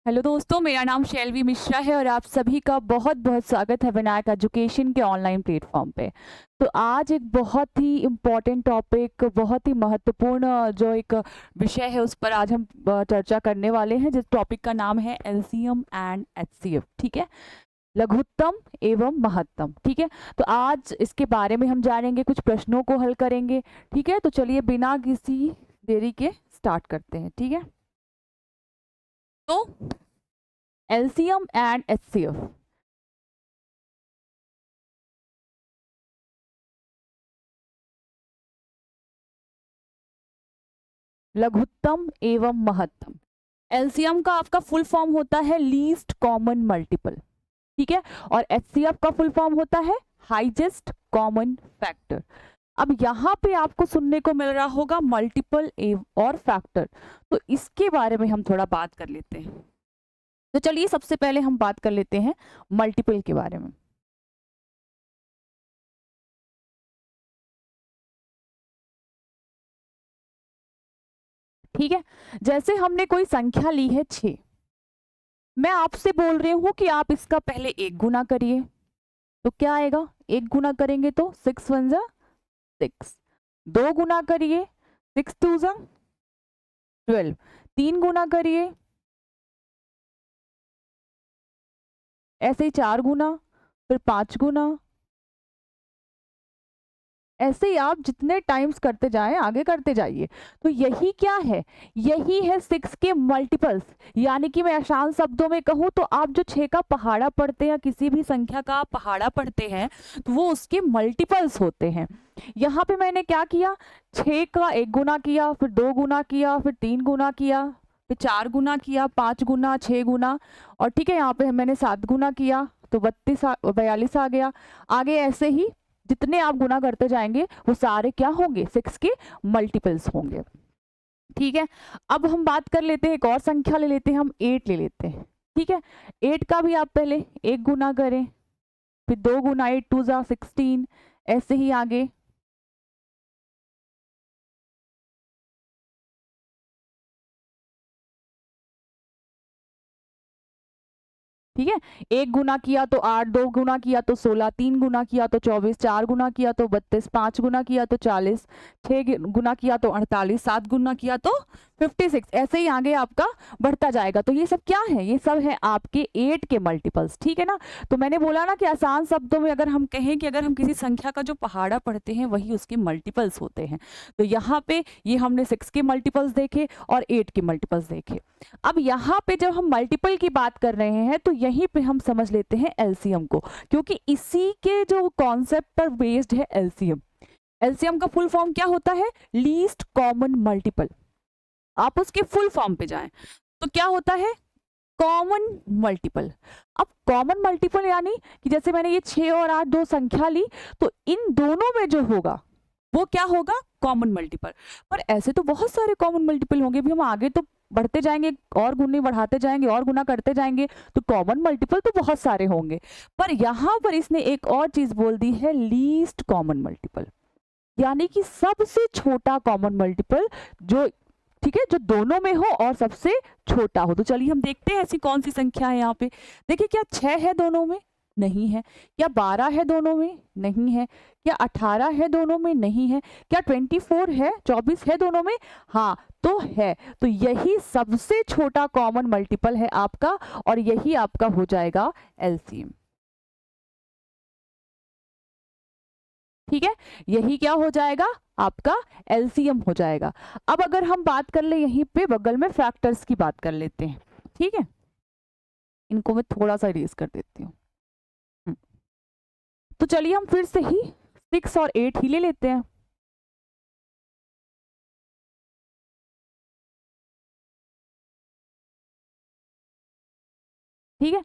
Hello दोस्तों, मेरा नाम शैलवी मिश्रा है और आप सभी का बहुत बहुत स्वागत है विनायक एजुकेशन के ऑनलाइन प्लेटफॉर्म पे। तो आज एक बहुत ही इम्पोर्टेंट टॉपिक, बहुत ही महत्वपूर्ण जो एक विषय है उस पर आज हम चर्चा करने वाले हैं, जिस टॉपिक का नाम है एलसीएम एंड एचसीएफ। ठीक है, लघुत्तम एवं महत्तम। ठीक है, तो आज इसके बारे में हम जानेंगे, कुछ प्रश्नों को हल करेंगे। ठीक है, तो चलिए बिना किसी देरी के स्टार्ट करते हैं। ठीक है, तो एलसीएम एंड एचसीएफ। लघुत्तम एवं महत्तम। एलसीएम का आपका फुल फॉर्म होता है लीस्ट कॉमन मल्टीपल। ठीक है, और एचसीएफ का फुल फॉर्म होता है हाईएस्ट कॉमन फैक्टर। अब यहाँ पे आपको सुनने को मिल रहा होगा मल्टीपल और फैक्टर, तो इसके बारे में हम थोड़ा बात कर लेते हैं। तो चलिए सबसे पहले हम बात कर लेते हैं मल्टीपल के बारे में। ठीक है, जैसे हमने कोई संख्या ली है 6, मैं आपसे बोल रही हूं कि आप इसका पहले 1 गुना करिए, तो क्या आएगा? 1 गुना करेंगे तो 6 1 जा 6, 2 गुना करिए 6 2 जा 12, 3 गुना करिए, ऐसे ही 4 गुना, फिर 5 गुना, ऐसे ही आप जितने टाइम्स करते जाएं आगे करते जाइए। तो यही क्या है? यही है 6 के मल्टीपल्स। यानी कि मैं आसान शब्दों में कहूँ तो आप जो 6 का पहाड़ा पढ़ते हैं, किसी भी संख्या का आप पहाड़ा पढ़ते हैं, तो वो उसके मल्टीपल्स होते हैं। यहाँ पे मैंने क्या किया? 6 का 1 गुना किया, फिर 2 गुना किया, फिर 3 गुना किया, फिर 4 गुना किया, 5 गुना, 6 गुना, और ठीक है यहाँ पे मैंने 7 गुना किया, तो 42 आ गया। आगे ऐसे ही जितने आप गुना करते जाएंगे वो सारे क्या होंगे? 6 के मल्टीपल्स होंगे। ठीक है, अब हम बात कर लेते हैं, एक और संख्या ले लेते हैं, हम 8 ले लेते हैं। ठीक है, 8 का भी आप पहले 1 गुना करें, फिर 2 गुना, 8 2 जा 16, ऐसे ही आगे। ठीक है, 1 गुना किया तो 8, 2 गुना किया तो 16, 3 गुना किया तो 24, 4 गुना किया तो 32, 5 गुना किया तो 40, 6 गुना किया तो 48, 7 गुना किया तो 56, ऐसे ही आगे आपका बढ़ता जाएगा। तो ये सब क्या है? ये सब है आपके 8 के मल्टीपल्स। ठीक है ना, तो मैंने बोला ना कि आसान शब्दों में अगर हम कहें कि अगर हम किसी संख्या का जो पहाड़ा पढ़ते हैं वही उसके मल्टीपल्स होते हैं। तो यहाँ पे ये हमने 6 के मल्टीपल्स देखे और 8 के मल्टीपल्स देखे। अब यहाँ पे जब हम मल्टीपल की बात कर रहे हैं तो यहीं पे हम समझ लेते हैं एलसीएम को, क्योंकि इसी के जो कॉन्सेप्ट पर बेस्ड है एलसीएम। एलसीएम का फुल फॉर्म क्या होता है? Least common multiple. आप उसके फुल फॉर्म पे जाएं तो क्या होता है? Common multiple. अब कॉमन मल्टीपल यानी कि जैसे मैंने ये 6 और 8 दो संख्या ली, तो इन दोनों में जो होगा वो क्या होगा? Common multiple. पर ऐसे तो बहुत सारे कॉमन मल्टीपल होंगे, भी हम आगे तो बढ़ते जाएंगे और गुने बढ़ाते जाएंगे और गुना करते जाएंगे, तो कॉमन मल्टीपल तो बहुत सारे होंगे। पर यहाँ पर इसने एक और चीज बोल दी है, लीस्ट कॉमन मल्टीपल, यानी कि सबसे छोटा कॉमन मल्टीपल जो, ठीक है, जो दोनों में हो और सबसे छोटा हो। तो चलिए हम देखते हैं ऐसी कौन सी संख्या है यहाँ पे। देखिए, क्या 6 है दोनों में? नहीं है। क्या 12 है दोनों में? नहीं है। क्या 18 है दोनों में? नहीं है। क्या 24 है, 24 है दोनों में? हाँ, तो है। तो यही सबसे छोटा कॉमन मल्टीपल है आपका, और यही आपका हो जाएगा एलसीएम। ठीक है, यही क्या हो जाएगा? आपका एलसीएम हो जाएगा। अब अगर हम बात कर ले यहीं पे बगल में फैक्टर्स की बात कर लेते हैं। ठीक है, इनको मैं थोड़ा सा इरेज कर देती हूँ। तो चलिए हम फिर से ही 6 और 8 ही ले लेते हैं। ठीक है,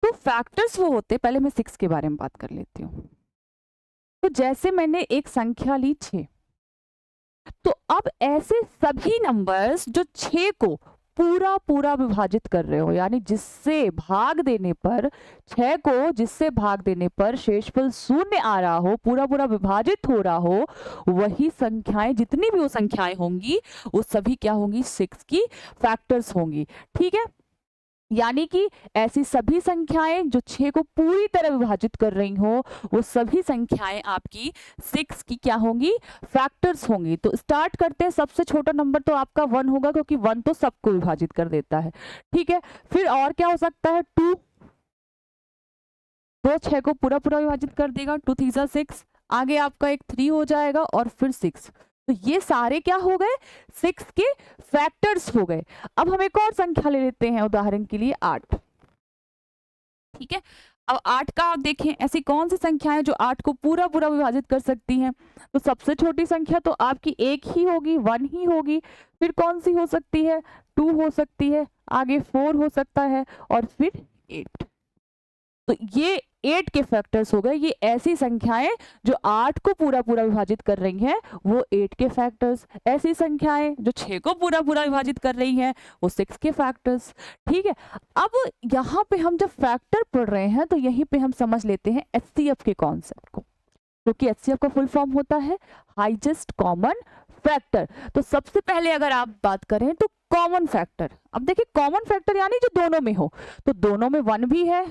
तो फैक्टर्स वो होते, पहले मैं 6 के बारे में बात कर लेती हूँ। तो जैसे मैंने एक संख्या ली 6, तो अब ऐसे सभी नंबर्स जो 6 को पूरा पूरा विभाजित कर रहे हो, यानी जिससे भाग देने पर 6 को, जिससे भाग देने पर शेषफल 0 आ रहा हो, पूरा पूरा विभाजित हो रहा हो, वही संख्याएं, जितनी भी वो संख्याएं होंगी वो सभी क्या होंगी? 6 की फैक्टर्स होंगी। ठीक है, यानी कि ऐसी सभी संख्याएं जो 6 को पूरी तरह विभाजित कर रही हो, वो सभी संख्याएं आपकी 6 की क्या होंगी, फैक्टर्स होंगी। तो स्टार्ट करते हैं, सबसे छोटा नंबर तो आपका 1 होगा, क्योंकि 1 तो सबको विभाजित कर देता है, ठीक है। फिर और क्या हो सकता है, 2, 2 6 को पूरा पूरा विभाजित कर देगा, 2 3 जा 6, आगे आपका एक 3 हो जाएगा और फिर 6। तो ये सारे क्या हो गए, 6 के फैक्टर्स हो गए। अब हम एक और संख्या ले लेते हैं, उदाहरण के लिए 8, ठीक है। अब 8 का आप देखें, ऐसी कौन सी संख्याएं जो 8 को पूरा पूरा विभाजित कर सकती हैं। तो सबसे छोटी संख्या तो आपकी एक ही होगी, 1 ही होगी। फिर कौन सी हो सकती है, 2 हो सकती है, आगे 4 हो सकता है और फिर 8। तो ये 8 के फैक्टर्स हो गए। ये ऐसी संख्याएं जो 8 को पूरा पूरा विभाजित कर रही हैं, वो 8 के फैक्टर्स। ऐसी संख्याएं जो 6 को पूरा पूरा विभाजित कर रही हैं, वो 6 के फैक्टर्स, ठीक है। अब यहाँ पे हम जब फैक्टर पढ़ रहे हैं, तो यहीं पे हम समझ लेते हैं HCF के कॉन्सेप्ट को, क्योंकि HCF का फुल फॉर्म होता है हाईएस्ट कॉमन फैक्टर। तो सबसे पहले अगर आप बात करें तो कॉमन फैक्टर, अब देखिए कॉमन फैक्टर यानी जो दोनों में हो, तो दोनों में 1 भी है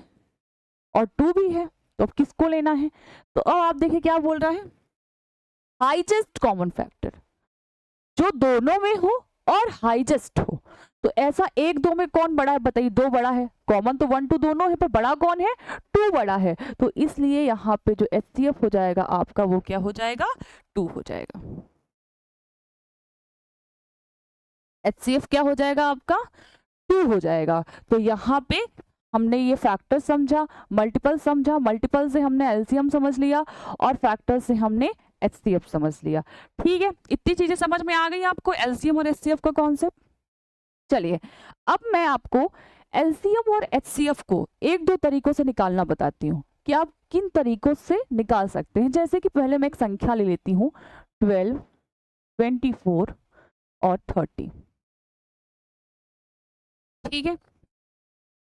और 2 भी है, तो अब किसको लेना है। तो अब आप देखिए क्या बोल रहा है, हाईएस्ट कॉमन फैक्टर, जो दोनों में हो और हाईएस्ट हो। तो ऐसा 1 2 में कौन बड़ा है, बताइए, 2 बड़ा है। कॉमन तो 1 2 दोनों है, पर बड़ा कौन है, 2 बड़ा है। तो इसलिए यहाँ पे जो HCF हो जाएगा आपका, वो क्या हो जाएगा, 2 हो जाएगा। HCF क्या हो जाएगा आपका, 2 हो जाएगा। तो यहाँ पे हमने ये फैक्टर समझा, मल्टीपल समझा, मल्टीपल से हमने LCM समझ लिया और फैक्टर से हमने HCF समझ लिया, ठीक है। इतनी चीजें समझ में आ गई आपको, LCM और HCF का कॉन्सेप्ट। चलिए अब मैं आपको LCM और HCF को 1-2 तरीकों से निकालना बताती हूँ कि आप किन तरीकों से निकाल सकते हैं। जैसे कि पहले मैं एक संख्या ले लेती हूँ, 12, 24 और 30, ठीक है।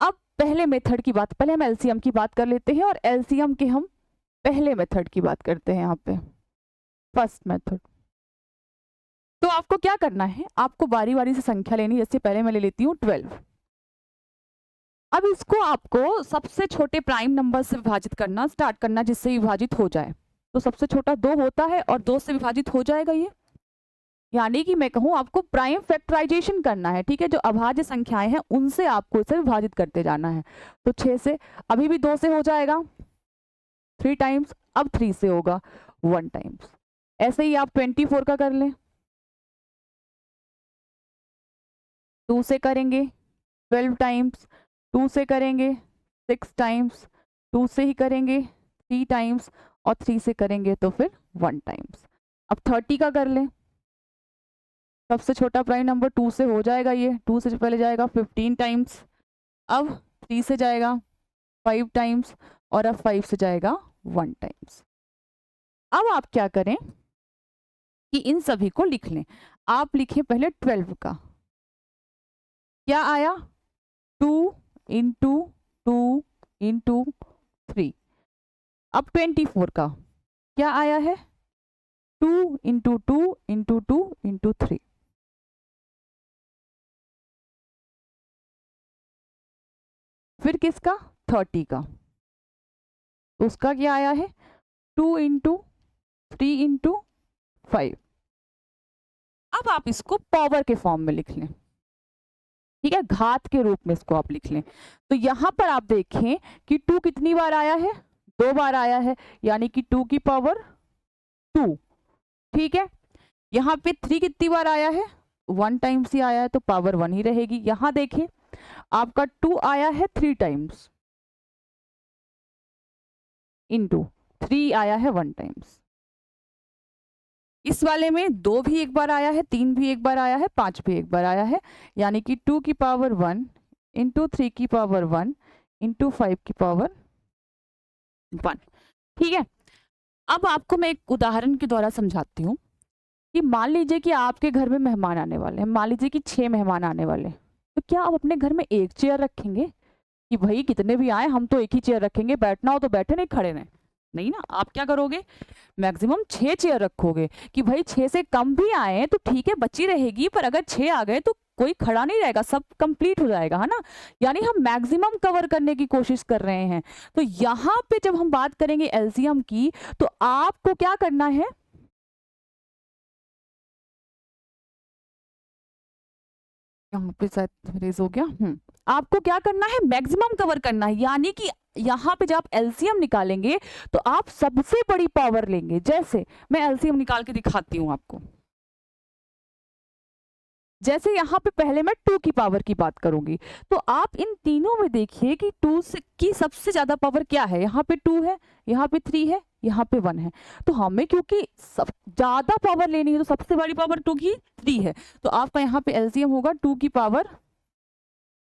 अब पहले मेथड की बात, पहले हम LCM की बात कर लेते हैं और LCM के हम पहले मेथड की बात करते हैं, यहाँ पे फर्स्ट मेथड। तो आपको क्या करना है, आपको बारी बारी से संख्या लेनी। जैसे पहले मैं ले लेती हूँ 12। अब इसको आपको सबसे छोटे प्राइम नंबर से विभाजित करना स्टार्ट करना, जिससे विभाजित हो जाए। तो सबसे छोटा 2 होता है और 2 से विभाजित हो जाएगा ये, यानी कि मैं कहूँ आपको प्राइम फैक्टराइजेशन करना है, ठीक है। जो अभाज्य संख्याएं हैं उनसे आपको इसे विभाजित करते जाना है। तो 6 से अभी भी 2 से हो जाएगा 3 टाइम्स, अब 3 से होगा 1 टाइम्स। ऐसे ही आप 24 का कर लें, 2 से करेंगे 12 टाइम्स, 2 से करेंगे 6 टाइम्स, 2 से ही करेंगे 3 टाइम्स और 3 से करेंगे तो फिर 1 टाइम्स। अब 30 का कर लें, सबसे छोटा प्राइम नंबर 2 से हो जाएगा ये, 2 से पहले जाएगा 15 टाइम्स, अब 3 से जाएगा 5 टाइम्स और अब 5 से जाएगा 1 टाइम्स। अब आप क्या करें कि इन सभी को लिख लें। आप लिखें पहले 12 का, क्या आया, 2 इंटू 2 इंटू 3। अब 24 का क्या आया है, 2 इंटू 2 इंटू 2 इंटू 3। फिर किसका, 30 का, तो उसका क्या आया है, 2 इंटू 3 इंटू 5। अब आप इसको पावर के फॉर्म में लिख लें, ठीक है, घात के रूप में इसको आप लिख लें। तो यहां पर आप देखें कि 2 कितनी बार आया है, 2 बार आया है, यानी कि 2 की पावर 2, ठीक है। यहाँ पे 3 कितनी बार आया है, 1 टाइम्स ही आया है, तो पावर 1 ही रहेगी। यहाँ देखिए आपका 2 आया है 3 टाइम्स, इंटू 3 आया है 1 टाइम्स। इस वाले में 2 भी एक बार आया है, 3 भी एक बार आया है, 5 भी एक बार आया है, यानी कि 2 की पावर 1 इंटू 3 की पावर 1 इंटू 5 की पावर 1, ठीक है। अब आपको मैं एक उदाहरण के द्वारा समझाती हूँ कि मान लीजिए कि आपके घर में मेहमान आने वाले हैं, मान लीजिए कि 6 मेहमान आने वाले, तो क्या आप अपने घर में एक चेयर रखेंगे कि भाई कितने भी आए हम तो एक ही चेयर रखेंगे, बैठना हो तो बैठे, नहीं खड़े रहें, नहीं ना। आप क्या करोगे, मैक्सिमम 6 चेयर रखोगे कि भाई 6 से कम भी आए तो ठीक है बची रहेगी, पर अगर 6 आ गए तो कोई खड़ा नहीं रहेगा, सब कंप्लीट हो जाएगा, है ना। यानी हम मैक्सिमम कवर करने की कोशिश कर रहे हैं। तो यहाँ पे जब हम बात करेंगे एलसीएम की, तो आपको क्या करना है, यहाँ पे शायद रेज हो गया। आपको क्या करना है, मैक्सिमम कवर करना है। यानी कि यहाँ पे जब आप एलसीएम निकालेंगे तो आप सबसे बड़ी पावर लेंगे। जैसे मैं एलसीएम निकाल के दिखाती हूँ आपको। जैसे यहाँ पे पहले मैं 2 की पावर की बात करूंगी, तो आप इन तीनों में देखिए कि 2 की सबसे ज्यादा पावर क्या है। यहाँ पे 2 है, यहाँ पे 3 है, यहाँ पे 1 है। तो हमें क्योंकि सब ज्यादा पावर लेनी है, तो सबसे बड़ी पावर 2 की 3 है। तो आपका यहाँ पे एलसीएम होगा 2 की पावर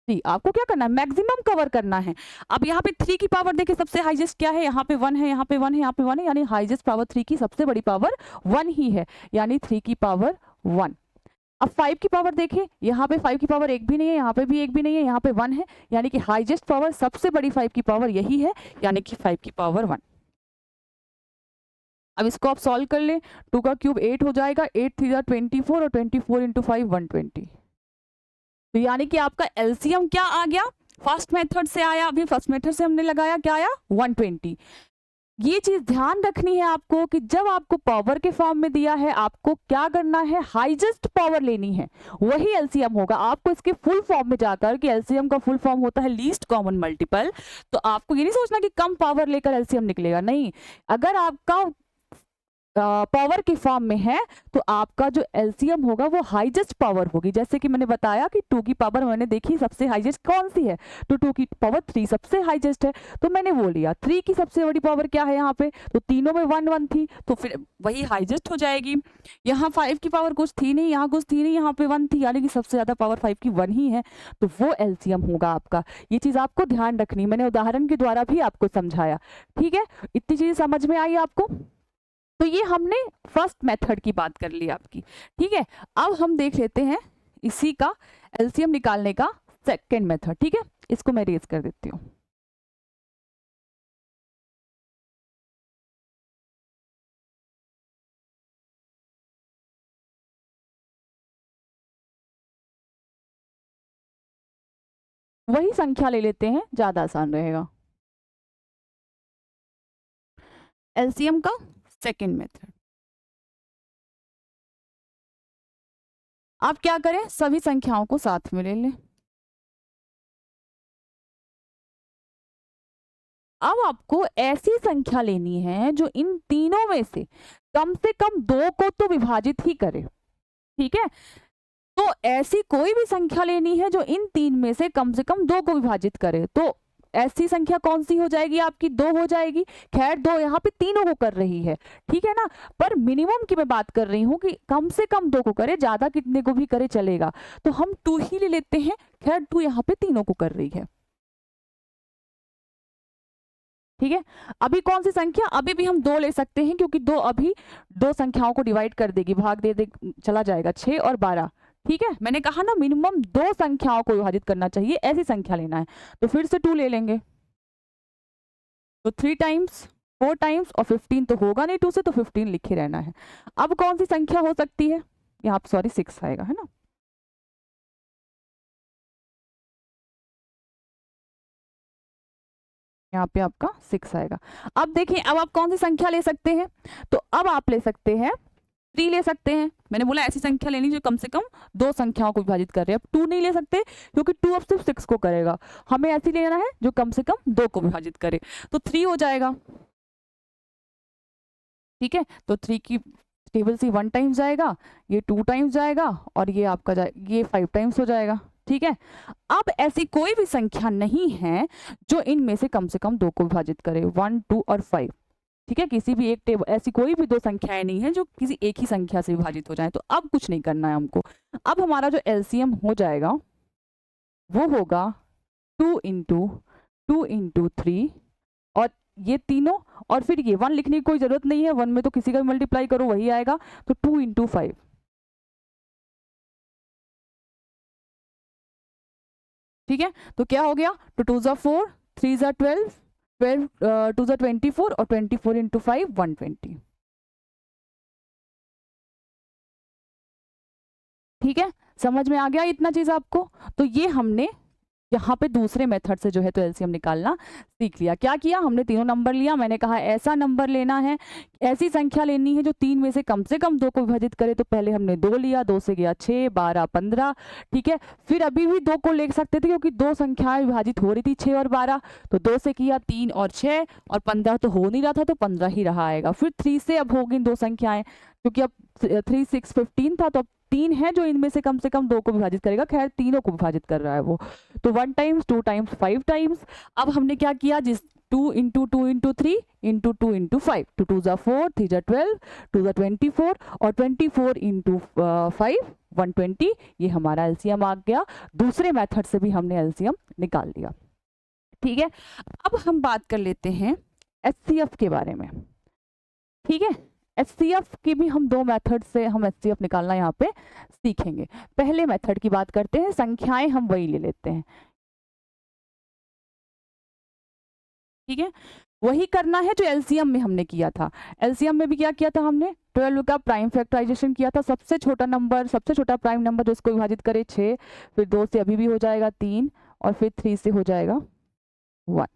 3। आपको क्या करना है, मैक्सिमम कवर करना है। अब यहाँ पे 3 की पावर देखिए सबसे हाईएस्ट क्या है, यहाँ पे 1 है, यहाँ पे 1 है, यहाँ पे 1 है, यानी हाईएस्ट पावर 3 की सबसे बड़ी पावर 1 ही है, यानी 3 की पावर 1। अब 5 की पावर देखिए, यहाँ पे 5 की पावर एक भी नहीं है, यहाँ पे भी एक भी नहीं है, यहाँ पे 1 है, यानी कि हाईएस्ट पावर सबसे बड़ी 5 की पावर यही है, यानी कि 5 की पावर 1। अब इसको आप सॉल्व कर लें, 2 का क्यूब 8 हो जाएगा, 8 3 24 और 24 इंटू 5 120। तो यानी कि आपका एलसीएम क्या आ गया, फर्स्ट मेथड से आया, अभी फर्स्ट मेथड से हमने लगाया, क्या आया 120। ये चीज ध्यान रखनी है आपको कि जब आपको पावर के फॉर्म में दिया है, आपको क्या करना है, हाईएस्ट पावर लेनी है, वही एलसीएम होगा। आपको इसके फुल फॉर्म में जाकर, कि एलसीएम का फुल फॉर्म होता है लीस्ट कॉमन मल्टीपल, तो आपको ये नहीं सोचना कि कम पावर लेकर एलसीएम निकलेगा, नहीं। अगर आपका पावर के फॉर्म में है, तो आपका जो एलसीएम होगा वो हाईएस्ट पावर होगी। जैसे कि मैंने बताया कि 2 की पावर मैंने देखी सबसे हाईएस्ट कौन सी है, तो 2 की पावर 3 सबसे हाईएस्ट है, तो मैंने वो लिया। 3 की सबसे बड़ी पावर क्या है यहाँ पे, तो तीनों में 1 1 थी, तो फिर वही हाईएस्ट हो जाएगी। यहाँ 5 की पावर कुछ थी नहीं, यहाँ कुछ थी नहीं, यहाँ पे 1 थी, यानी कि सबसे ज्यादा पावर 5 की 1 ही है, तो वो एलसीएम होगा आपका। ये चीज आपको ध्यान रखनी, मैंने उदाहरण के द्वारा भी आपको समझाया, ठीक है। इतनी चीज समझ में आई आपको। तो ये हमने फर्स्ट मेथड की बात कर ली आपकी, ठीक है। अब हम देख लेते हैं इसी का एलसीएम निकालने का सेकंड मेथड, ठीक है। इसको मैं रेज कर देती हूँ। वही संख्या ले लेते हैं, ज्यादा आसान रहेगा। एलसीएम का सेकंड मेथड, आप क्या करें, सभी संख्याओं को साथ में ले लें। अब आपको ऐसी संख्या लेनी है जो इन तीनों में से कम 2 को तो विभाजित ही करे, ठीक है। तो ऐसी कोई भी संख्या लेनी है जो इन 3 में से कम 2 को विभाजित करे। तो ऐसी संख्या कौन सी हो जाएगी आपकी, 2 हो जाएगी। खैर 2 यहाँ पे तीनों को कर रही है, ठीक है ना, पर मिनिमम की मैं बात कर रही हूँ कि कम से कम 2 को करे, ज्यादा कितने को भी करे चलेगा, तो हम 2 ही ले लेते हैं। खैर 2 यहाँ पे तीनों को कर रही है, ठीक है। अभी कौन सी संख्या, अभी भी हम 2 ले सकते हैं, क्योंकि 2 अभी 2 संख्याओं को डिवाइड कर देगी, भाग दे चला जाएगा, 6 और 12, ठीक है। मैंने कहा ना मिनिमम 2 संख्याओं को विभाजित करना चाहिए, ऐसी संख्या लेना है। तो फिर से 2 ले लेंगे, तो 3 टाइम्स 4 टाइम्स और 15 तो होगा नहीं 2 से, तो 15 लिखे रहना है। अब कौन सी संख्या हो सकती है, यहाँ पे सॉरी 6 आएगा, है ना। यहाँ पे आपका 6 आएगा। अब देखिए, अब आप कौन सी संख्या ले सकते हैं, तो अब आप ले सकते हैं 3 ले सकते हैं। मैंने बोला ऐसी संख्या लेनी जो कम से कम 2 संख्याओं को विभाजित कर रहे हैं। अब 2 नहीं ले सकते, क्योंकि 2 अब सिर्फ 6 को करेगा, हमें ऐसी लेना है जो कम से कम 2 को विभाजित करे, तो 3 हो जाएगा, ठीक है। तो 3 की टेबल से 1 टाइम्स जाएगा, ये 2 टाइम्स जाएगा, और ये आपका ये 5 टाइम्स हो जाएगा, ठीक है। अब ऐसी कोई भी संख्या नहीं है जो इनमें से कम 2 को विभाजित करे, 1 2 और 5, ठीक है। किसी भी एक टेबल, ऐसी कोई भी 2 संख्याएं नहीं है जो किसी एक ही संख्या से विभाजित हो जाए। तो अब कुछ नहीं करना है हमको। अब हमारा जो एलसीएम हो जाएगा वो होगा 2 इंटू 3, और ये तीनों, और फिर ये 1 लिखने की कोई जरूरत नहीं है, 1 में तो किसी का भी मल्टीप्लाई करो वही आएगा, तो 2 इंटू 5, ठीक है। तो क्या हो गया, 2 2 ज़ा 4, 3 ज़ा 12, 2 ज़ा 24, और 24 इंटू 5 120, ठीक है। समझ में आ गया इतना चीज आपको? तो ये हमने यहाँ पे दूसरे मेथड से जो है तो एलसीएम निकालना सीख लिया। क्या किया हमने? तीनों नंबर लिया, मैंने कहा ऐसा नंबर लेना है, ऐसी संख्या लेनी है जो 3 में से कम 2 को विभाजित करे। तो पहले हमने 2 लिया, 2 से गया 6, 12, 15, ठीक है। फिर अभी भी 2 को ले सकते थे क्योंकि 2 संख्याएं विभाजित हो रही थी 6 और 12, तो 2 से किया 3 और 6, और 15 तो हो नहीं रहा था तो 15 ही रहा आएगा। फिर 3 से अब होगी 2 संख्याएं, क्योंकि अब 3, 6, 15 था, तो अब 3 है जो इनमें से कम 2 को विभाजित करेगा, खैर तीनों को विभाजित कर रहा है वो, तो 1 टाइम्स, 2 टाइम्स, 5 टाइम्स। अब हमने क्या किया, जिस 2 इंटू 2 इंटू 3 इंटू 2 इंटू 5, 2 2 जा 4, 3 जा 12, 2 जा 24, और 24 इंटू 5 120, ये हमारा एलसीएम आ गया। दूसरे मेथड से भी हमने एलसीएम निकाल लिया, ठीक है। अब हम बात कर लेते हैं एचसीएफ के बारे में, ठीक है। एचसीएफ की भी हम 2 मेथड से हम एचसीएफ निकालना यहाँ पे सीखेंगे। पहले मेथड की बात करते हैं, संख्याएं हम वही ले लेते हैं, ठीक है। वही करना है जो एलसीएम में हमने किया था। एलसीएम में भी क्या किया था हमने? 12 का प्राइम फैक्टराइजेशन किया था। सबसे छोटा नंबर, सबसे छोटा प्राइम नंबर जो इसको विभाजित करे 6, फिर 2 से अभी भी हो जाएगा 3, और फिर 3 से हो जाएगा 1।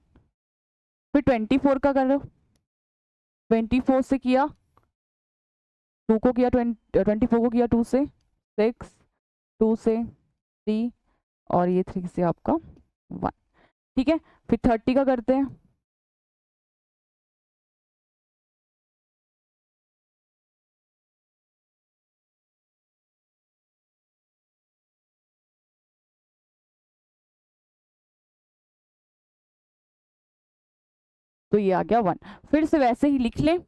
फिर 24 का कर लो, 24 से किया 2 को किया 24 को किया 2 से 6, 2 से 3, और ये 3 से आपका 1, ठीक है। फिर 30 का करते हैं, तो ये आ गया 1। फिर से वैसे ही लिख लें,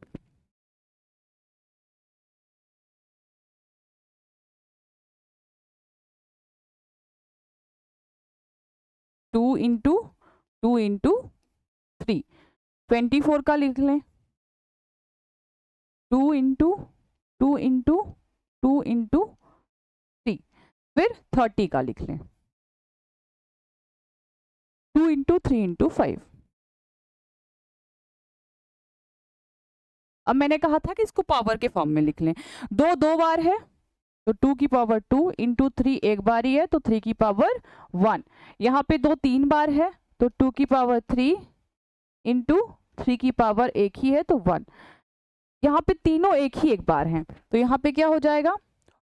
2 इंटू 2 इंटू 3, 24 का लिख लें, 2 इंटू 2 इंटू 2 इंटू 3, फिर 30 का लिख लें, 2 इंटू 3 इंटू 5। अब मैंने कहा था कि इसको पावर के फॉर्म में लिख लें। 2 बार है तो 2 की पावर 2 इंटू 3 एक बार ही है तो 3 की पावर 1। यहाँ पे 2 3 बार है तो 2 की पावर 3 इंटू 3 की पावर 1 ही है तो 1। यहाँ पे तीनों एक ही एक बार हैं तो यहाँ पे क्या हो जाएगा,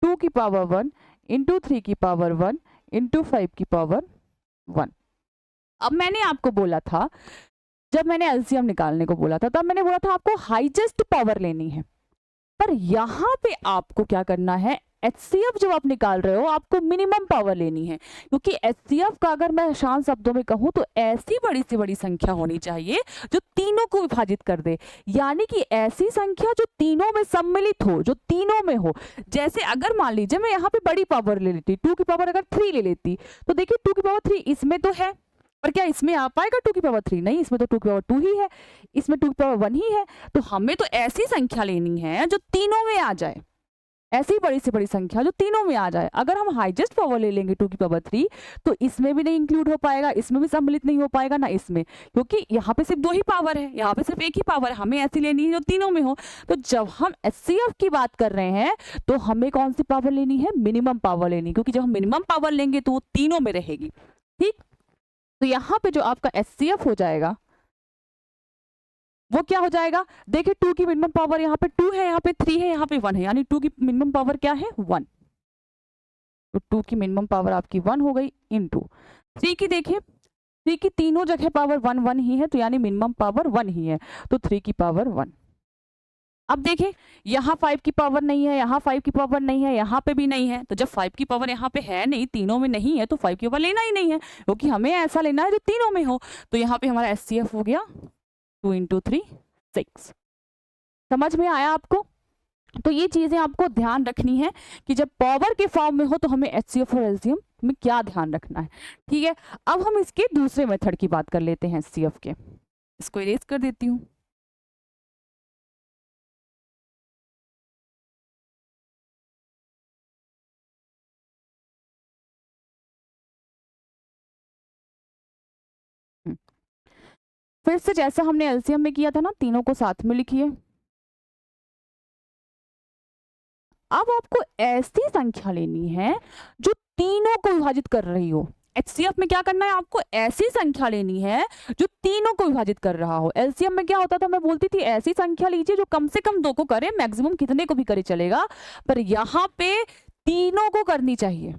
2 की पावर 1 इंटू 3 की पावर 1 इंटू 5 की पावर 1। अब मैंने आपको बोला था, जब मैंने एलसीएम निकालने को बोला था तब मैंने बोला था आपको हाईएस्ट पावर लेनी है, पर यहाँ पे आपको क्या करना है, एचसीएफ जब आप निकाल रहे हो आपको मिनिमम पावर लेनी है, क्योंकि एचसीएफ का अगर मैं आसान शब्दों में कहूँ तो ऐसी बड़ी से बड़ी संख्या होनी चाहिए जो तीनों को विभाजित कर दे, यानी कि ऐसी संख्या जो तीनों में सम्मिलित हो, जो तीनों में हो। जैसे अगर मान लीजिए मैं यहाँ पे बड़ी पावर ले लेती, 2 की पावर अगर 3 ले लेती, तो देखिए 2 की पावर 3 इसमें तो है, पर क्या इसमें आ पाएगा 2 की पावर 3? नहीं, इसमें तो 2 की पावर 2 ही है, इसमें 2 की पावर 1 ही है। तो हमें तो ऐसी संख्या लेनी है जो तीनों में आ जाए, ऐसी बड़ी से बड़ी संख्या जो तीनों में आ जाए। अगर हम हाईएस्ट पावर ले लेंगे 2 की पावर 3 तो इसमें भी नहीं इंक्लूड हो पाएगा, इसमें भी सम्मिलित नहीं हो पाएगा, ना इसमें, क्योंकि यहाँ पे सिर्फ 2 ही पावर है, यहाँ पे सिर्फ 1 ही पावर है। हमें ऐसी लेनी है जो तीनों में हो। तो जब हम एचसीएफ की बात कर रहे हैं तो हमें कौन सी पावर लेनी है, मिनिमम पावर लेनी, क्योंकि जब हम मिनिमम पावर लेंगे तो वो तीनों में रहेगी, ठीक। तो यहाँ पे जो आपका एचसीएफ हो जाएगा वो क्या हो जाएगा, देखिए 2 की मिनिमम पावर यहाँ पे 2 है, यहाँ पे 3 है, यहाँ पे 1 है, यानी 2 की मिनिमम पावर क्या है, 1। तो 2 की मिनिमम पावर आपकी 1 हो गई, इनटू 3 की, देखिए 3 की तीनों जगह पावर 1 1 ही है, तो यानी मिनिमम पावर 1 ही है, तो 3 की पावर 1। अब देखिए यहाँ 5 की पावर नहीं है, यहाँ 5 की पावर नहीं है, यहाँ पे भी नहीं है, तो जब 5 की पावर यहाँ पे है नहीं, तीनों में नहीं है, तो 5 की पावर लेना ही नहीं है, क्योंकि हमें ऐसा लेना है जो तीनों में हो। तो यहाँ पे हमारा एचसीएफ हो गया 2 इंटू 3 6। समझ में आया आपको? तो ये चीजें आपको ध्यान रखनी है कि जब पावर के फॉर्म में हो तो हमें एचसीएफ और एलसीएम में क्या ध्यान रखना है, ठीक है। अब हम इसके दूसरे मेथड की बात कर लेते हैं एचसीएफ के। इसको इरेज कर देती हूँ। फिर से जैसा हमने एलसीएम में किया था ना, तीनों को साथ में लिखिए, अब आपको ऐसी संख्या लेनी है जो तीनों को विभाजित कर रही हो। एचसीएफ में क्या करना है, आपको ऐसी संख्या लेनी है जो तीनों को विभाजित कर रहा हो। एलसीएम में क्या होता था, मैं बोलती थी ऐसी संख्या लीजिए जो कम से कम 2 को करे, मैक्सिमम कितने को भी करे चलेगा, पर यहाँ पे तीनों को करनी चाहिए।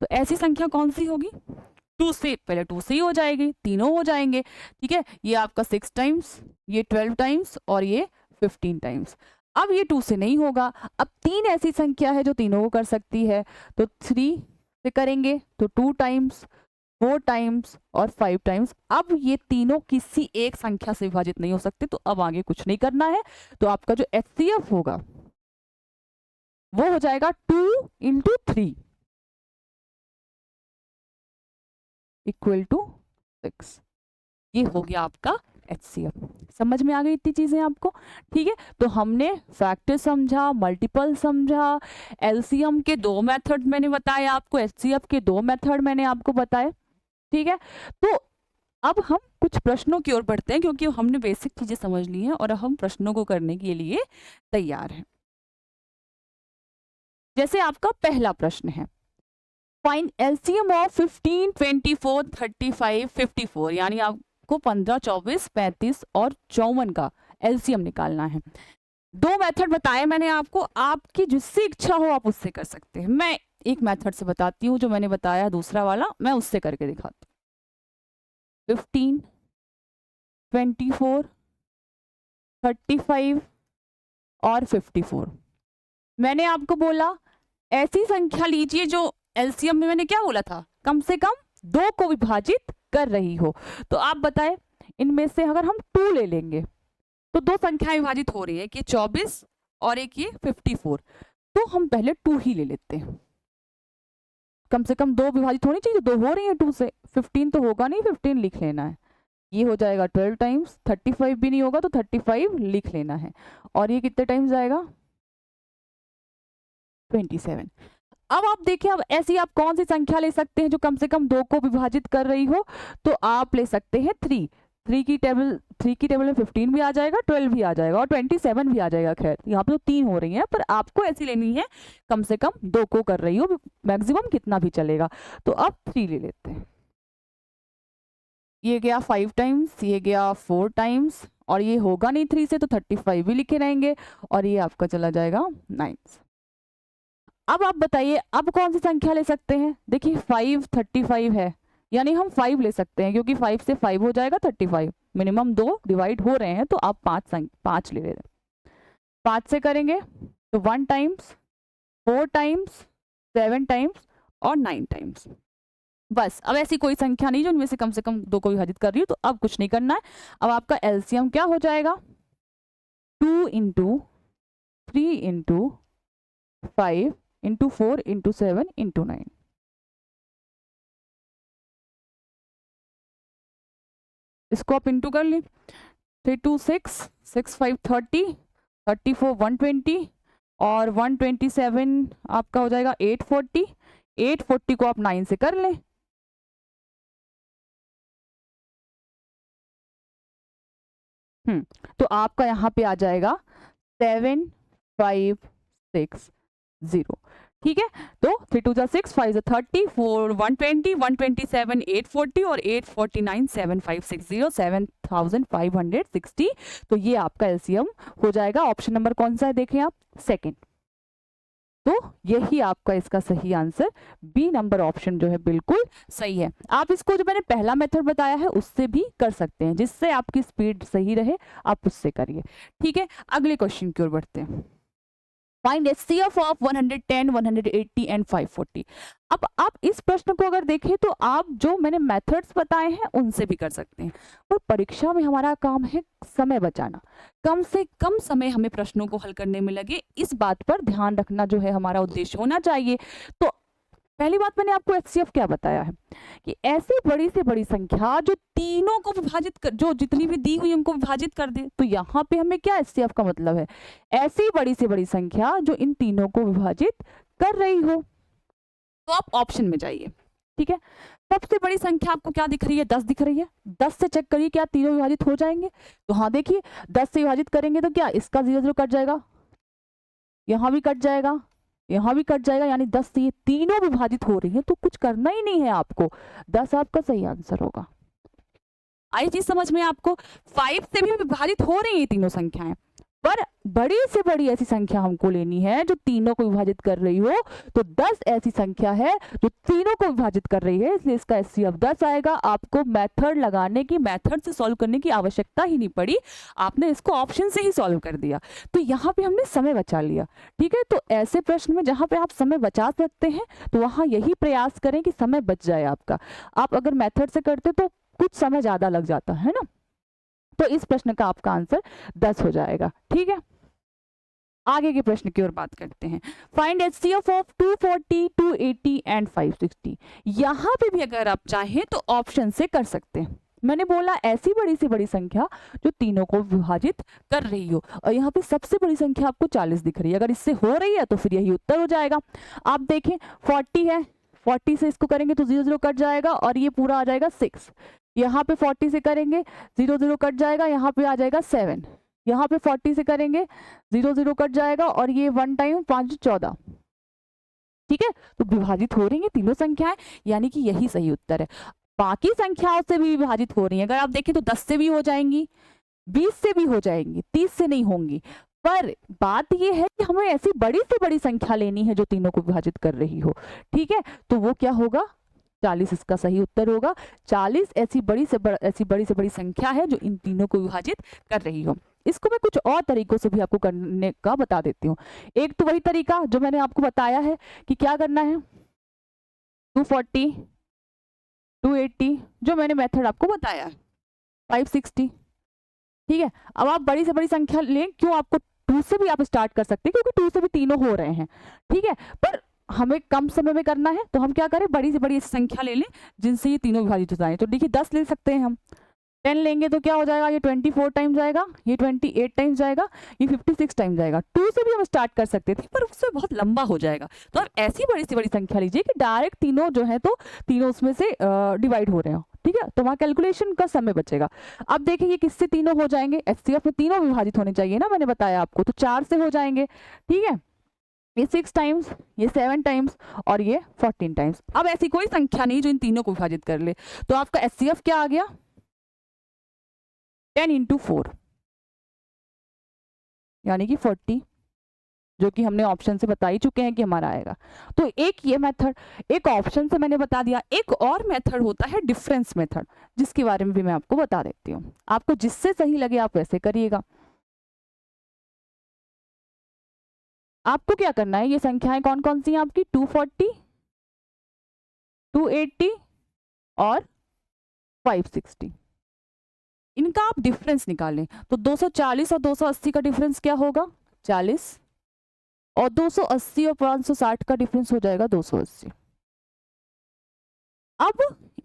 तो ऐसी संख्या कौन सी होगी, 2 से, पहले 2 से ही हो जाएगी, तीनों हो जाएंगे। ठीक है, ये आपका 6 टाइम्स, ये 12 टाइम्स और ये 15 टाइम्स। अब ये 2 से नहीं होगा, अब 3 ऐसी संख्या है जो तीनों को कर सकती है, तो 3 से करेंगे तो 2 टाइम्स, 4 टाइम्स और 5 टाइम्स। अब ये तीनों किसी एक संख्या से विभाजित नहीं हो सकते, तो अब आगे कुछ नहीं करना है। तो आपका जो एचसीएफ होगा वो हो जाएगा 2 इंटू 3 इक्वल टू 6। ये हो गया आपका एचसीएफ। समझ में आ गई इतनी चीजें आपको? ठीक है, तो हमने फैक्टर समझा, मल्टीपल समझा, एलसीएम के 2 मेथड मैंने बताया आपको, एचसीएफ के 2 मेथड मैंने आपको बताए। ठीक है, तो अब हम कुछ प्रश्नों की ओर बढ़ते हैं, क्योंकि हमने बेसिक चीजें समझ ली हैं और हम प्रश्नों को करने के लिए तैयार हैं। जैसे आपका पहला प्रश्न है, फाइंड एलसीएम ऑफ 15, 24, 35, 54, यानी आपको 15, 24, 35 और 54 का एलसीएम निकालना है। 2 मेथड बताए मैंने आपको, आपकी जिससे इच्छा हो आप उससे कर सकते हैं। मैं एक मेथड से बताती हूँ जो मैंने बताया, दूसरा वाला मैं उससे करके दिखाती हूँ। 15, 24, 35 और 54। मैंने आपको बोला ऐसी संख्या लीजिए जो एलसीएम में मैंने क्या बोला था, कम से कम 2 को विभाजित कर रही हो। तो आप बताएं, इनमें से अगर हम 2 ले लेंगे तो 2 संख्याएं विभाजित हो रही है, कि 24 और एक ये 54। तो हम पहले 2 ही ले लेते हैं, कम से कम 2 विभाजित होनी चाहिए, 2 हो रही है 2 से, 15 तो होगा नहीं, 15 लिख लेना है। ये हो जाएगा 12 टाइम्स, 35 भी नहीं होगा तो 35 लिख लेना है। और ये कितने टाइम्स जाएगा, 27। अब आप देखिए, अब ऐसी आप कौन सी संख्या ले सकते हैं जो कम से कम 2 को विभाजित कर रही हो, तो आप ले सकते हैं 3। 3 की टेबल में 15 भी आ जाएगा, 12 भी आ जाएगा और 27 भी आ जाएगा। खैर यहाँ पे तो 3 हो रही हैं, पर आपको ऐसी लेनी है कम से कम 2 को कर रही हो, मैक्सिमम कितना भी चलेगा। तो अब 3 ले लेते हैं, ये गया 5 टाइम्स, ये गया 4 टाइम्स, और ये होगा नहीं 3 से तो 35 भी लिखे रहेंगे, और ये आपका चला जाएगा 9। अब आप बताइए, अब कौन सी संख्या ले सकते हैं? देखिए 5 35 है, यानी हम 5 ले सकते हैं, क्योंकि 5 से 5 हो जाएगा 35। मिनिमम 2 डिवाइड हो रहे हैं, तो आप 5 ले रहे हैं। 5 से करेंगे तो 1 टाइम्स, 4 टाइम्स, 7 टाइम्स और 9 टाइम्स। बस, अब ऐसी कोई संख्या नहीं जो इनमें से कम 2 को विभाजित कर रही हो, तो अब कुछ नहीं करना है। अब आपका एलसीएम क्या हो जाएगा, 2 into 3 into 5 into 4 into 7 into 9। इसको आप इंटू कर लें, 3 2 6, 6 5 30, 34 120 और 127 आपका हो जाएगा 840। 840 को आप 9 से कर लें, तो आपका यहाँ पे आ जाएगा 7560। ठीक है, तो 3 2 6, 5 30, 4 120, 127 840 और 849 7560, 7560। तो ये आपका एलसीएम हो जाएगा। ऑप्शन नंबर कौन सा है, देखें आप, सेकंड। तो यही आपका इसका सही आंसर, बी नंबर ऑप्शन जो है बिल्कुल सही है। आप इसको जो मैंने पहला मेथड बताया है उससे भी कर सकते हैं, जिससे आपकी स्पीड सही रहे आप उससे करिए। ठीक है, अगले क्वेश्चन की ओर बढ़ते हैं। Find HCF of 110, 180 and 540। अब आप इस प्रश्न को अगर देखें तो आप जो मैंने मेथड्स बताए हैं उनसे भी कर सकते हैं, और परीक्षा में हमारा काम है समय बचाना, कम से कम समय हमें प्रश्नों को हल करने में लगे, इस बात पर ध्यान रखना जो है हमारा उद्देश्य होना चाहिए। तो पहली बात मैंने आपको एचसीएफ क्या बताया है, कि ऐसी बड़ी से बड़ी संख्या जो तीनों को विभाजित कर, जो जितनी भी दी हुई उनको विभाजित कर दे। तो यहाँ पे हमें क्या एचसीएफ का मतलब है, ऐसी बड़ी से बड़ी संख्या जो इन तीनों को विभाजित कर रही हो। तो आप ऑप्शन में जाइए। ठीक है, सबसे बड़ी संख्या आपको क्या दिख रही है, 10 दिख रही है। 10 से चेक करिए क्या तीनों विभाजित हो जाएंगे। तो हाँ देखिए, 10 से विभाजित करेंगे तो क्या इसका 0 0 कट जाएगा, यहाँ भी कट जाएगा, यहाँ भी कट जाएगा, यानी 10 से ये तीनों विभाजित हो रही है, तो कुछ करना ही नहीं है आपको, 10 आपका सही आंसर होगा। आई चीज समझ में आपको? 5 से भी विभाजित हो रही है तीनों संख्याएं, पर बड़ी से बड़ी ऐसी संख्या हमको लेनी है जो तीनों को विभाजित कर रही हो, तो 10 ऐसी संख्या है जो तीनों को विभाजित कर रही है, इसलिए इसका HCF 10 आएगा। आपको मेथड लगाने की, मेथड से सॉल्व करने की आवश्यकता ही नहीं पड़ी, आपने इसको ऑप्शन से ही सॉल्व कर दिया, तो यहाँ पे हमने समय बचा लिया। ठीक है, तो ऐसे प्रश्न में जहाँ पे आप समय बचा सकते हैं तो वहाँ यही प्रयास करें कि समय बच जाए आपका। आप अगर मेथड से करते तो कुछ समय ज्यादा लग जाता है ना, तो इस प्रश्न का आपका आंसर 10 हो जाएगा। ठीक है, आगे के प्रश्न की ओर बात करते हैं। Find HCF of 240, 280 and 560। यहाँ पे भी अगर आप चाहें तो ऑप्शन से कर सकते हैं। मैंने बोला ऐसी बड़ी से बड़ी संख्या जो तीनों को विभाजित कर रही हो, और यहाँ पे सबसे बड़ी संख्या आपको 40 दिख रही है, अगर इससे हो रही है तो फिर यही उत्तर हो जाएगा। आप देखें 40 है, 40 से इसको करेंगे तो 0 0 कट जाएगा और ये पूरा आ जाएगा 6। यहाँ पे 40 से करेंगे 0 0 कट जाएगा, यहाँ पे आ जाएगा 7। यहाँ पे 40 से करेंगे 0 0 कट जाएगा और ये 1 टाइम 5 14। ठीक है, तो विभाजित हो रही है तीनों संख्याएं, यानी कि यही सही उत्तर है। बाकी संख्याओं से भी विभाजित हो रही है, अगर आप देखें तो 10 से भी हो जाएंगी, 20 से भी हो जाएंगी, 30 से नहीं होंगी, पर बात यह है कि हमें ऐसी बड़ी से बड़ी संख्या लेनी है जो तीनों को विभाजित कर रही हो। ठीक है, तो वो क्या होगा? 40 इसका सही उत्तर होगा। 40 ऐसी बड़ी से बड़ी संख्या है जो इन तीनों को विभाजित कर रही हो। इसको मैं कुछ और तरीकों से भी आपको करने का बता देती हूँ। एक तो वही तरीका जो मैंने आपको बताया है कि क्या करना है, 240, 280 जो मैंने मेथड आपको बताया है, 560। ठीक है, अब आप बड़ी से बड़ी संख्या लें, क्यों? आपको 2 से भी आप स्टार्ट कर सकते हैं क्योंकि 2 से भी तीनों हो रहे हैं। ठीक है, पर हमें कम समय में करना है तो हम क्या करें, बड़ी से बड़ी संख्या ले लें जिनसे ये तीनों विभाजित हो जाए। तो देखिए 10 ले सकते हैं हम, 10 लेंगे तो क्या हो जाएगा, ये 24 टाइम जाएगा, ये 28 टाइम जाएगा, ये 56 टाइम जाएगा। 2 से भी हम स्टार्ट कर सकते थे पर उससे बहुत लंबा हो जाएगा, तो आप ऐसी बड़ी से बड़ी संख्या लीजिए कि डायरेक्ट तीनों जो है तो तीनों उसमें से डिवाइड हो रहे हो। ठीक है, तो वहाँ कैलकुलेशन का समय बचेगा। अब देखिए ये किससे तीनों हो जाएंगे, HCF में तीनों विभाजित होने चाहिए ना, मैंने बताया आपको, तो 4 से हो जाएंगे। ठीक है, ये 6 टाइम्स, ये 7 टाइम्स और ये 14 टाइम्स। अब ऐसी कोई संख्या नहीं जो इन तीनों को विभाजित कर ले, तो आपका HCF क्या आ गया, 10 × 4 यानी कि 40, जो कि हमने ऑप्शन से बता ही चुके हैं कि हमारा आएगा। तो एक ये मेथड, एक ऑप्शन से मैंने बता दिया। एक और मेथड होता है डिफरेंस मेथड, जिसके बारे में भी मैं आपको बता देती हूँ। आपको जिससे सही लगे आप वैसे करिएगा। आपको क्या करना है, ये संख्याएं कौन कौन सी हैं आपकी, 240, 280 और 560, इनका आप डिफरेंस निकालें। तो 240 और 280 का डिफरेंस क्या होगा, 40, और 280 और 560 का डिफरेंस हो जाएगा 280। अब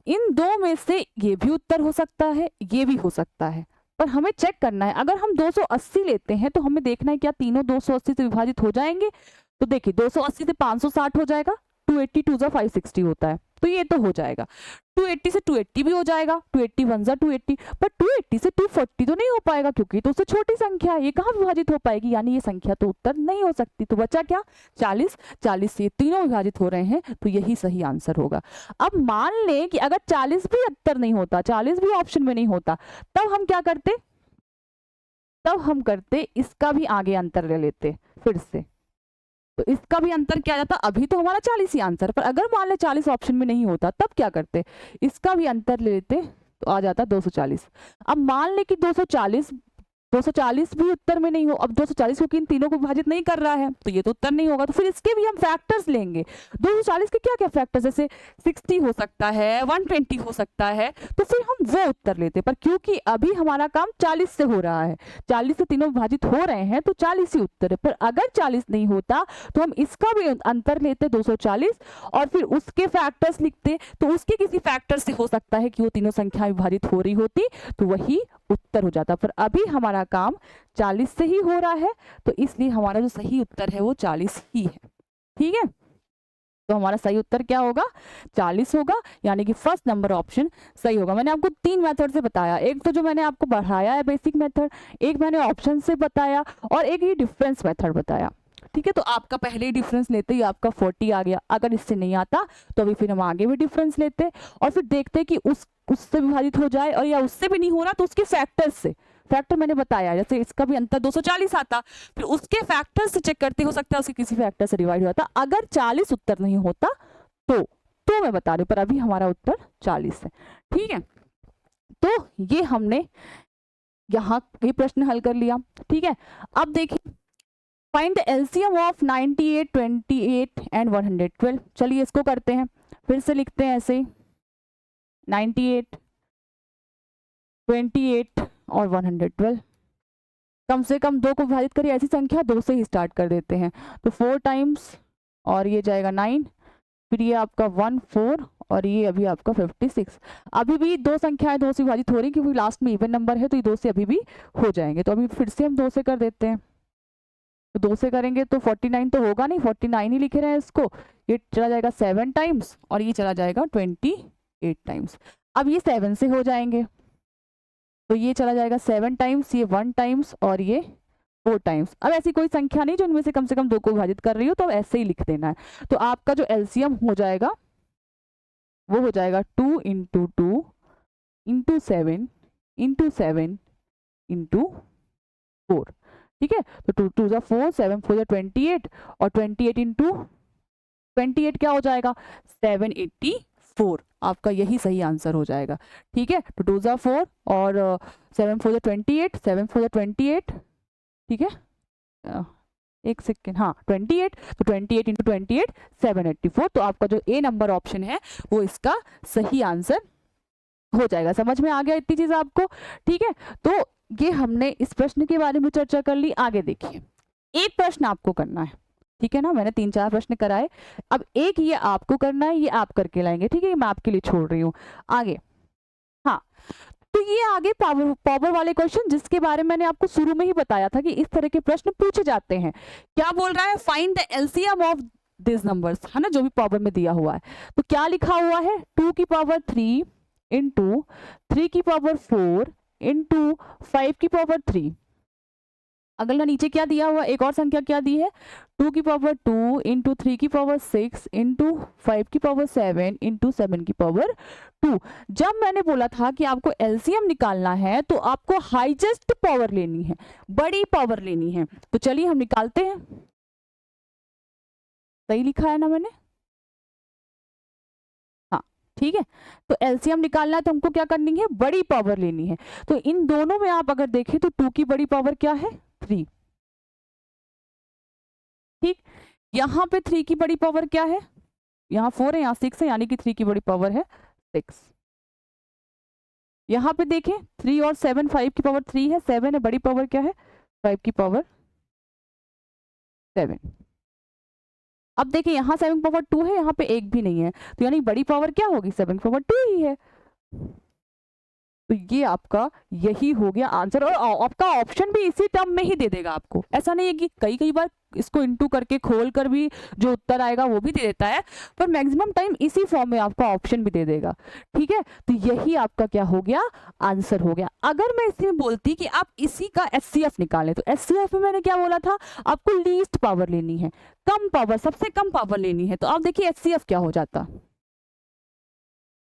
इन दो में से ये भी उत्तर हो सकता है, ये भी हो सकता है, पर हमें चेक करना है। अगर हम 280 लेते हैं तो हमें देखना है क्या तीनों 280 से विभाजित हो जाएंगे। तो देखिए 280 से 560 हो जाएगा, 280 2 560 होता है, तो ये तो हो जाएगा। 280 से 280 भी हो जाएगा, 280 1 280, पर 280 से 240 तो नहीं हो पाएगा क्योंकि तो उससे छोटी संख्या है, ये कहाँ विभाजित हो पाएगी, यानी ये संख्या तो उत्तर नहीं हो सकती। तो बचा क्या, 40। 40 से तीनों विभाजित हो रहे हैं, तो यही सही आंसर होगा। अब मान लें कि अगर 40 भी उत्तर नहीं होता, 40 भी ऑप्शन में नहीं होता, तब हम क्या करते, तब हम करते इसका भी आगे अंतर ले लेते फिर से। तो इसका भी अंतर क्या जाता, अभी तो हमारा 40 ही आंसर, पर अगर मान ले 40 ऑप्शन में नहीं होता तब क्या करते, इसका भी अंतर ले लेते तो आ जाता 240। अब मान ले कि 240 भी उत्तर में नहीं हो, अब 240 क्योंकि इन तीनों को विभाजित नहीं कर रहा है तो ये तो उत्तर नहीं होगा, तो फिर इसके भी हम फैक्टर्स लेंगे। 240 के क्या क्या फैक्टर्स, जैसे 60 हो सकता है, 120 हो सकता है, तो फिर हम वो उत्तर लेते। पर क्योंकि अभी हमारा काम 40 से हो रहा है, 40 से तीनों विभाजित हो रहे हैं, तो 40 ही उत्तर है। पर अगर 40 नहीं होता तो हम इसका भी अंतर लेते 240 और फिर उसके फैक्टर्स लिखते, तो उसके किसी फैक्टर से हो सकता है कि वो तीनों संख्याएं विभाजित हो रही होती, तो वही उत्तर हो जाता। पर अभी हमारा काम 40 से ही हो रहा है, तो इसलिए हमारा जो सही उत्तर है वो 40 ही है। ठीक है, तो हमारा सही उत्तर क्या होगा, 40 होगा, यानी कि फर्स्ट नंबर ऑप्शन सही होगा। मैंने आपको 3 मेथड से बताया, एक तो जो मैंने आपको बढ़ाया है बेसिक मेथड, एक मैंने ऑप्शन से बताया और एक ये डिफरेंस मेथड बताया। ठीक है, तो आपका पहले ही डिफरेंस लेते ही आपका 40 आ गया। अगर इससे नहीं आता तो अभी फिर हम आगे भी डिफरेंस लेते और फिर देखते कि उससे विभाजित हो जाए, और या उससे भी नहीं हो रहा तो उसके फैक्टर्स से, फैक्टर मैंने बताया जैसे इसका भी अंतर 240 आता, फिर उसके फैक्टर से चेक करते, हो सकता है उसके किसी फैक्टर से डिवाइड होता। अगर 40 उत्तर नहीं होता तो मैं बता रही हूँ, पर अभी हमारा उत्तर 40 है। ठीक है, तो ये हमने यहाँ ये प्रश्न हल कर लिया। ठीक है, अब देखिए find the LCM of 98, 28 and 112। चलिए इसको करते हैं, फिर से लिखते हैं ऐसे ही 98, 28 और 112। कम से कम 2 को विभाजित करिए, ऐसी संख्या 2 से ही स्टार्ट कर देते हैं। तो 4 टाइम्स और ये जाएगा 9, फिर ये आपका 1 4 और ये अभी आपका 56। अभी भी 2 संख्याएं 2 से विभाजित हो रही क्योंकि लास्ट में इवन नंबर है, तो ये 2 से अभी भी हो जाएंगे। तो अभी फिर से हम 2 से कर देते हैं, तो 2 से करेंगे तो 49 तो होगा नहीं, 49 ही लिखे रहे हैं इसको। ये चला जाएगा 7 टाइम्स और ये चला जाएगा 28 टाइम्स। अब ये 7 से हो जाएंगे, तो ये चला जाएगा 7 टाइम्स, ये 1 टाइम्स और ये 4 टाइम्स। अब ऐसी कोई संख्या नहीं जो इनमें से कम 2 को विभाजित कर रही हो, तो अब ऐसे ही लिख देना है। तो आपका जो एलसीएम हो जाएगा वो हो जाएगा 2 इंटू 2 इंटू 7 इंटू 7 इंटू 4। ठीक है, तो 2 2 4, 7 4 28 और 28 इंटू 28 क्या हो जाएगा 784। आपका यही सही आंसर हो जाएगा। ठीक है, तो 2 4 और 7 4 28, 7 4 28। ठीक है, एक सेकेंड, हाँ 28, तो 28 इंटू 28 784। तो आपका जो ए नंबर ऑप्शन है वो इसका सही आंसर हो जाएगा। समझ में आ गया इतनी चीज आपको? ठीक है, तो ये हमने इस प्रश्न के बारे में चर्चा कर ली। आगे देखिए, एक प्रश्न आपको करना है। ठीक है ना, मैंने 3-4 प्रश्न कराए, अब एक ये आपको करना है, ये आप करके लाएंगे। ठीक है, मैं आपके लिए छोड़ रही हूँ आगे। हाँ, तो ये आगे पावर वाले क्वेश्चन जिसके बारे में मैंने आपको शुरू में ही बताया था कि इस तरह के प्रश्न पूछे जाते हैं। क्या बोल रहा है, find the LCM of this numbers, है ना, जो भी पावर में दिया हुआ है। तो क्या लिखा हुआ है, 2 की पावर 3 इंटू 3 की पावर 4 इंटू 5 की पावर 3। अगला नीचे क्या दिया हुआ, एक और संख्या क्या दी है, 2 की पावर 2 इंटू 3 की पावर 6 इंटू 5 की पावर 7 इंटू 7 की पावर 2। जब मैंने बोला था कि आपको एलसीएम निकालना है तो आपको हाईएस्ट पावर लेनी है, बड़ी पावर लेनी है। तो चलिए हम निकालते हैं। सही लिखा है ना मैंने? हाँ, ठीक है, तो एलसीएम निकालना है तो हमको क्या करनी है, बड़ी पावर लेनी है। तो इन दोनों में आप अगर देखें तो 2 की बड़ी पावर क्या है, 3। ठीक, यहाँ पे 3 की बड़ी पावर क्या है, यहाँ 4 है, यहाँ 6 है, यानी कि 3 की बड़ी पावर है 6। यहाँ पे देखें 3 और 7, 5 की पावर 3 है, 7 है, बड़ी पावर क्या है 5 की पावर 7। अब देखिए यहाँ 7 की पावर 2 है, यहाँ पे 1 भी नहीं है, तो यानी बड़ी पावर क्या होगी 7 की पावर 2 ही है। तो ये आपका यही हो गया आंसर, और आपका ऑप्शन भी इसी टर्म में ही दे देगा आपको। ऐसा नहीं है कि कई बार इसको इंटू करके खोल कर भी जो उत्तर आएगा वो भी दे देता है, पर मैक्सिमम टाइम इसी फॉर्म में आपका ऑप्शन भी दे देगा। ठीक है, तो यही आपका क्या हो गया, आंसर हो गया। अगर मैं इसमें बोलती कि आप इसी का एचसीएफ निकालें, तो एचसीएफ में मैंने क्या बोला था, आपको लीस्ट पावर लेनी है, कम पावर, सबसे कम पावर लेनी है। तो आप देखिए एचसीएफ क्या हो जाता,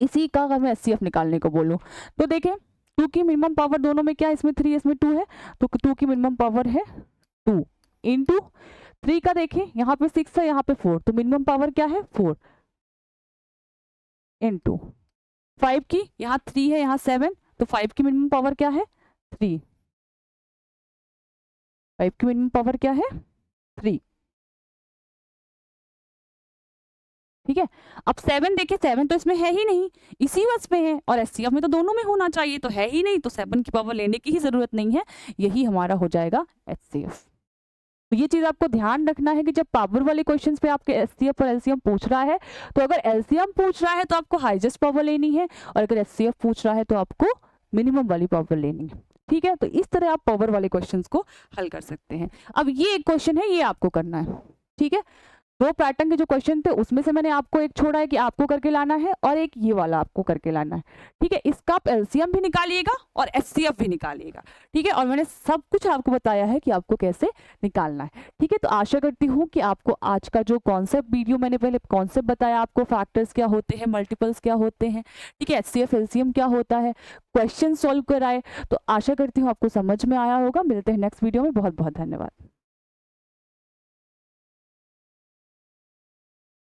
इसी का अगर मैं एचसीएफ निकालने को बोलूं तो देखें 2 की मिनिमम पावर दोनों में क्या है, इसमें 3 इसमें 2 है, तो 2 की मिनिमम पावर है 2 इंटू 3 का देखें यहाँ पे 6 है, यहाँ पे 4, तो मिनिमम पावर क्या है 4 इंटू 5 की, यहाँ 3 है, यहाँ 7, तो 5 की मिनिमम पावर क्या है 3, 5 की मिनिमम पावर क्या है 3। ठीक है, अब 7 देखिए, 7 तो इसमें है ही नहीं, इसी बस में है, और एचसीएफ में तो दोनों में होना चाहिए, तो है ही नहीं, तो 7 की पावर लेने की ही जरूरत नहीं है, यही हमारा हो जाएगा एचसीएफ। तो ये चीज आपको ध्यान रखना है कि जब पावर वाले क्वेश्चंस पे आपके एचसीएफ और एलसीएम पूछ रहा है, तो अगर एलसीएम पूछ रहा है तो आपको हाईएस्ट पावर लेनी है, और अगर एचसीएफ पूछ रहा है तो आपको मिनिमम वाली पावर लेनी है। ठीक है, तो इस तरह आप पावर वाले क्वेश्चंस को हल कर सकते हैं। अब ये एक क्वेश्चन है, ये आपको करना है। ठीक है, दो पैटर्न के जो क्वेश्चन थे उसमें से मैंने आपको एक छोड़ा है कि आपको करके लाना है, और एक ये वाला आपको करके लाना है। ठीक है, इसका आप एलसीएम भी निकालिएगा और एचसीएफ भी निकालिएगा। ठीक है, और मैंने सब कुछ आपको बताया है कि आपको कैसे निकालना है। ठीक है, तो आशा करती हूँ कि आपको आज का जो कॉन्सेप्ट वीडियो मैंने पहले कॉन्सेप्ट बताया आपको, फैक्टर्स क्या होते हैं, मल्टीपल्स क्या होते हैं, ठीक है, एचसीएफ एलसीएम क्या होता है, क्वेश्चन सॉल्व कराए, तो आशा करती हूँ आपको समझ में आया होगा। मिलते हैं नेक्स्ट वीडियो में। बहुत बहुत धन्यवाद।